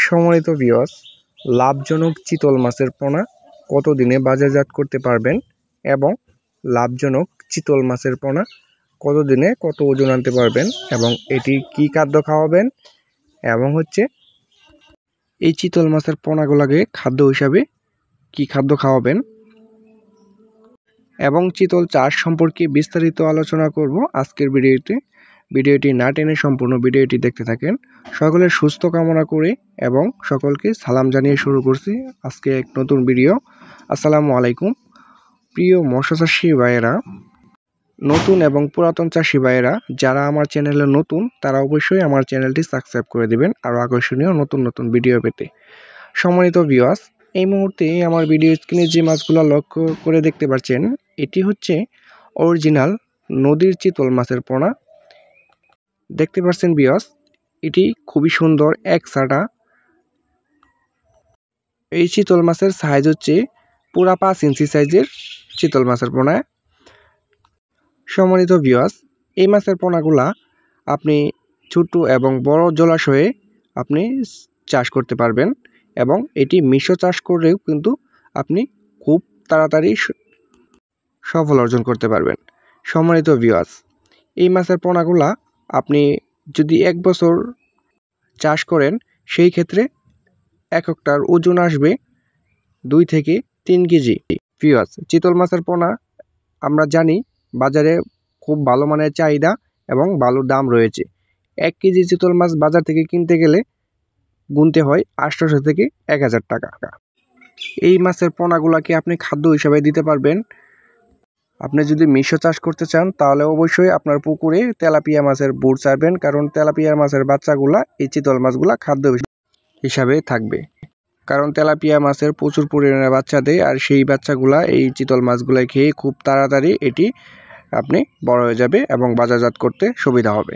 সম্মানিত ভিউয়ার্স, লাভজনক চিতল মাছের পোনা কতদিনে বাজারজাত করতে পারবেন এবং লাভজনক চিতল মাছের পোনা কতদিনে কত ওজন আনতে পারবেন এবং এটি কি খাদ্য খাওয়াবেন এবং এই চিতল মাছের পোনাগুলোকে খাদ্য হিসাবে কি খাদ্য খাওয়াবেন এবং চিতল চাষ সম্পর্কে বিস্তারিত আলোচনা করব আজকের ভিডিওটি না টেনে সম্পূর্ণ ভিডিওটি দেখতে থাকেন। সকলের সুস্থ কামনা করে এবং সকলকে সালাম জানিয়ে শুরু করছি আজকে এক নতুন ভিডিও। আসসালামু আলাইকুম প্রিয় মৎস্য চাষী ভাইয়েরা, নতুন এবং পুরাতন চাষী ভাইয়েরা যারা আমার চ্যানেলে নতুন তারা অবশ্যই আমার চ্যানেলটি সাবস্ক্রাইব করে দিবেন আরও আকর্ষণীয় নতুন ভিডিও পেতে। সম্মানিত ভিউয়ার্স, এই মুহূর্তে আমার ভিডিও স্ক্রিনে যে মাছগুলো লক্ষ্য করে দেখতে পাচ্ছেন এটি হচ্ছে অরিজিনাল নদীর চিতল মাছের পোনা। দেখতে পাচ্ছেন ভিউয়ার্স, এটি খুবই সুন্দর একসাটা। এই চিতল মাছের সাইজ হচ্ছে পুরা 5 ইঞ্চি সাইজের চিতল মাছের পোনা। সম্মানিত ভিউয়ার্স, এই মাছের পোনাগুলা আপনি ছোট এবং বড় জলাশয়ে আপনি চাষ করতে পারবেন এবং এটি মিশ্র চাষ করেও কিন্তু আপনি খুব তাড়াতাড়ি সফল অর্জন করতে পারবেন। সম্মানিত ভিউয়ার্স, এই মাছের পোনাগুলা আপনি যদি 1 বছর চাষ করেন সেই ক্ষেত্রে একটার ওজন আসবে 2 থেকে 3 কেজি। ভিউয়ার্স, চিতল মাছের পোনা আমরা জানি বাজারে খুব ভালো মানের চাহিদা এবং ভালো দাম রয়েছে। 1 কেজি চিতল মাছ বাজার থেকে কিনতে গেলে গুনতে হয় 800 থেকে 1000 টাকা। এই মাছের পোনাগুলাকে আপনি খাদ্য হিসাবে দিতে পারবেন। আপনি যদি মিশ্র চাষ করতে চান তাহলে অবশ্যই আপনার পুকুরে তেলাপিয়া মাছের বুট ছাড়বেন, কারণ তেলাপিয়া মাছের বাচ্চাগুলা এই চিতল মাছগুলা খাদ্য হিসাবে থাকবে, কারণ তেলাপিয়া মাছের প্রচুর পরিমাণে বাচ্চা দেয় আর সেই বাচ্চাগুলা এই চিতল মাছগুলা খেয়ে খুব তাড়াতাড়ি এটি আপনি বড় হয়ে যাবে এবং বাজারজাত করতে সুবিধা হবে।